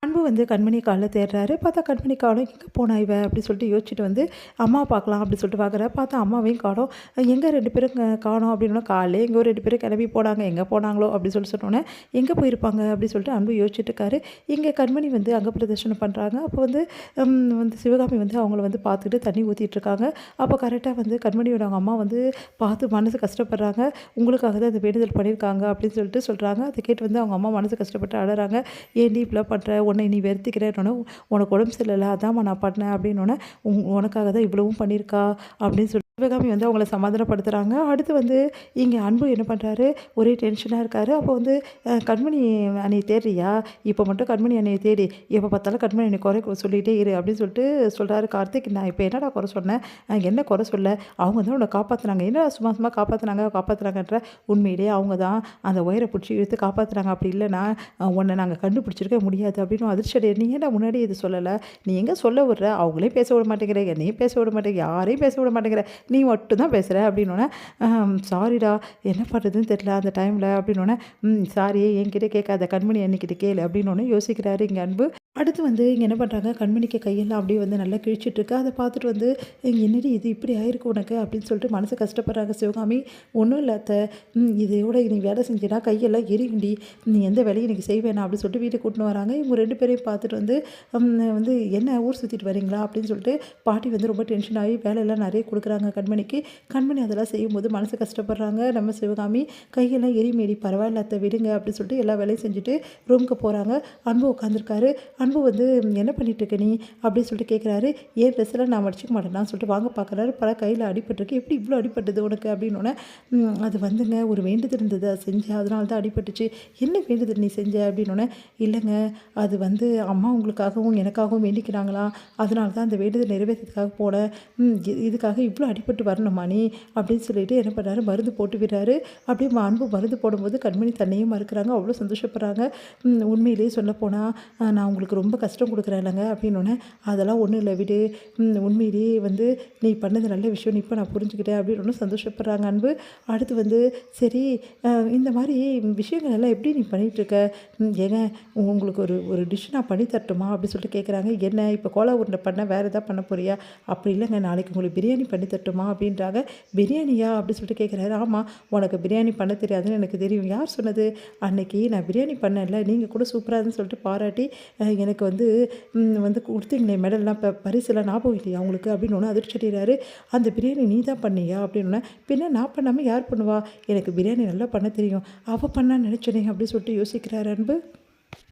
அன்பு கண்மணி காலைல தேடுறாரு. பார்த்தா கண்மணி காணோம். எங்கே போனா இவ? அப்படின்னு சொல்லிட்டு யோசிச்சுட்டு அம்மா பார்க்கலாம் அப்படின்னு சொல்லிட்டு பார்க்குறாரு. பார்த்தா அம்மாவையும் காணோம். எங்கே 2 பேரும் காணோம் அப்படின்னோன காலையிலே எங்கோ 2 பேரும் கிளம்பி போனாங்க. எங்கே போனாங்களோ அப்படின்னு சொல்லிட்டு சொன்னோன்னே, எங்கே போயிருப்பாங்க அப்படின்னு சொல்லிட்டு அன்பு யோசிச்சுட்டு இருக்காரு. இங்கே கண்மணி அங்க பிரதர்ஷனம் பண்ணுறாங்க. அப்போ ம் சிவகாமி அவங்கள பார்த்துக்கிட்டு தண்ணி ஊத்திட்டு இருக்காங்க. அப்போ கரெக்டாக கண்மணியோட அவங்க அம்மா பார்த்து மனசு கஷ்டப்படுறாங்க. உங்களுக்காக தான் இந்த வேண்டுதல் பண்ணியிருக்காங்க அப்படின்னு சொல்லிட்டு சொல்கிறாங்க. அதை கேட்டு அவங்க அம்மா மனசு கஷ்டப்பட்டு அழறாங்க. ஏன்டி இப்படிலாம் பண்ணுற? உன்னை நீ வெறுத்துக்கிறேன்னொன்னே, உனக்கு உடம்பு சரியில்லை அதாம்மா நான் பண்ணேன் அப்படின்னோன்னே, உனக்காக தான் இவ்வளவும் பண்ணியிருக்கா அப்படின்னு சொல்லி சிவகாமி அவங்கள சமாதானப்படுத்துகிறாங்க. அடுத்து இங்கே அன்பு என்ன பண்ணுறாரு, ஒரே டென்ஷனாக இருக்காரு. அப்போ கண்மணி அன்னையை தேடுறியா? இப்போ மட்டும் கண்மணி அன்னையை தேடி எப்போ பார்த்தாலும் கண்மணி என்னை குறை சொல்லிகிட்டே இரு அப்படின்னு சொல்லிட்டு சொல்கிறாரு கார்த்திக். நான் இப்போ என்னடா குறை சொன்னேன்? என்ன குறை சொல்ல? அவங்க தான் உன்னை காப்பாற்றுனாங்க. என்னடா சும்மா சும்மா காப்பாற்றுனாங்கன்ற உண்மையிலேயே அவங்க தான் அந்த ஒயரை பிடிச்சி இழுத்து காப்பாற்றுனாங்க. அப்படி இல்லைன்னா உன்னை நாங்கள் கண்டுபிடிச்சிருக்க முடியாது அப்படின்னு அதிர்ச்சி அடைய. நீ ஏன்டா முன்னாடி இது சொல்லலை? நீ எங்கே சொல்ல விடுற? அவங்களையும் பேச விட மாட்டேங்கிற, என்னையும் பேச விட மாட்டேங்கிற, யாரையும் பேச விட மாட்டேங்கிற, நீ மட்டும் தான் பேசுகிற அப்படின்னோடனே, சாரிடா என்ன பண்ணுறதுன்னு தெரியல அந்த டைமில் அப்படின்னோடனே, சாரியே என்கிட்ட கேட்காத, கண்மணி அன்னிக்கிட்ட கேளு அப்படின்னோடனே யோசிக்கிறாரு இங்கே அன்பு. அடுத்து இங்கே என்ன பண்ணுறாங்க, கண்மணிக்கு கையெல்லாம் அப்படியே நல்லா கிழிச்சிட்ருக்கு. அதை பார்த்துட்டு என்னடி இது இப்படி ஆயிருக்கு உனக்கு அப்படின்னு சொல்லிட்டு மனசு கஷ்டப்படுறாங்க சிவகாமி. ஒன்றும் இல்லை அத்தை, இதையோட நீ வேலை செஞ்சினா கையெல்லாம் எரியுண்டி, நீ எந்த வேலையும் எனக்கு செய்வேனா அப்படின்னு சொல்லிட்டு வீட்டுக்கு கூட்டின்னு வராங்க. இவங்க 2 பேரையும் பார்த்துட்டு என்ன ஊர் சுற்றிட்டு வரீங்களா அப்படின்னு சொல்லிட்டு பாட்டி ரொம்ப டென்ஷன் ஆகி வேலையெல்லாம் நிறைய கொடுக்குறாங்க கண்மணிக்கு. கண்மணி அதெல்லாம் செய்யும்போது மனசு கஷ்டப்படுறாங்க நம்ம சிவகாமி. கையெல்லாம் எரிமேடி, பரவாயில்ல அத்தை விடுங்க அப்படின்னு சொல்லிட்டு எல்லா வேலையும் செஞ்சுட்டு ரூமுக்கு போகிறாங்க. அன்பு உட்காந்துருக்காரு. அன்பு என்ன பண்ணிகிட்ருக்க நீ அப்படின்னு சொல்லிட்டு கேட்குறாரு. ஏன் ட்ரெஸ்ஸெல்லாம் நான் மடிச்சிக்க மாட்டேன்னான்னு சொல்லிட்டு வாங்க பார்க்குறாரு. பல கையில் அடிபட்டுருக்கு. எப்படி இவ்வளோ அடிப்பட்டது உனக்கு அப்படின்னோடனே, அது ஒரு வேண்டுதல் இருந்தது, அதை செஞ்சேன், அதனால தான் அடிபட்டுச்சு. என்ன வேண்டுதல் நீ செஞ்ச அப்படின்னோடனே, இல்லைங்க அது அம்மா உங்களுக்காகவும் எனக்காகவும் வேண்டிக்கிறாங்களாம், அதனால தான் அந்த வேண்டுதல் நிறைவேற்றத்துக்காக போனேன். இதுக்காக இவ்வளோ அடிபட்டு வரணுமா நீ அப்படின்னு சொல்லிட்டு என்ன பண்ணாரு, மருந்து போட்டு விடுறாரு. அப்படியே அன்பு மருந்து போடும்போது கண்மணி தன்னையும் மறுக்கிறாங்க. அவ்வளோ சந்தோஷப்படுறாங்க. உண்மையிலேயே சொல்லப்போனால் நான் உங்களுக்கு ரொம்ப கஷ்டம் கொடுக்குறேன் இல்லைங்க அப்படின்னோடனே, அதெல்லாம் ஒன்றும் இல்லை விடு, உண்மையிலேயே நீ பண்ணது நல்ல விஷயம், இப்போ நான் புரிஞ்சுக்கிட்டேன் அப்படின்னு ஒன்றும் சந்தோஷப்படுறாங்க அன்பு. அடுத்து சரி இந்த மாதிரி விஷயங்கள் எல்லாம் எப்படி நீ பண்ணிகிட்ருக்க? ஏங்க உங்களுக்கு ஒரு டிஷ் நான் பண்ணி தரட்டுமா அப்படின்னு சொல்லிட்டு கேட்குறாங்க. என்ன இப்போ கோலா உருண்டை பண்ண வேறு எதாவது பண்ண போறியா? அப்படி இல்லைங்க, நாளைக்கு உங்களுக்கு பிரியாணி பண்ணி தரட்டுமா அப்படின்றாங்க. பிரியாணியா அப்படின்னு சொல்லிட்டு கேட்குறாரு. ஆமாம், உனக்கு பிரியாணி பண்ண தெரியாதுன்னு எனக்கு தெரியும். யார் சொன்னது? அன்னைக்கு நான் பிரியாணி பண்ணல, நீங்கள் கூட சூப்பராக சொல்லிட்டு பாராட்டி எனக்கு கொடுத்தீங்களே மெடல்லாம், பரிசெல்லாம் ஞாபகம் இல்லையா அவங்களுக்கு அப்படின்னு ஒன்று அதிர்ச்சி அடைகிறாரு. அந்த பிரியாணி நீ தான் பண்ணியா அப்படின்னு. பின்ன நான் பண்ணாமல் யார் பண்ணுவா? எனக்கு பிரியாணி நல்லா பண்ண தெரியும், அவள் பண்ணான்னு நினச்சனே அப்படின்னு சொல்லிட்டு யோசிக்கிறார் அன்பு.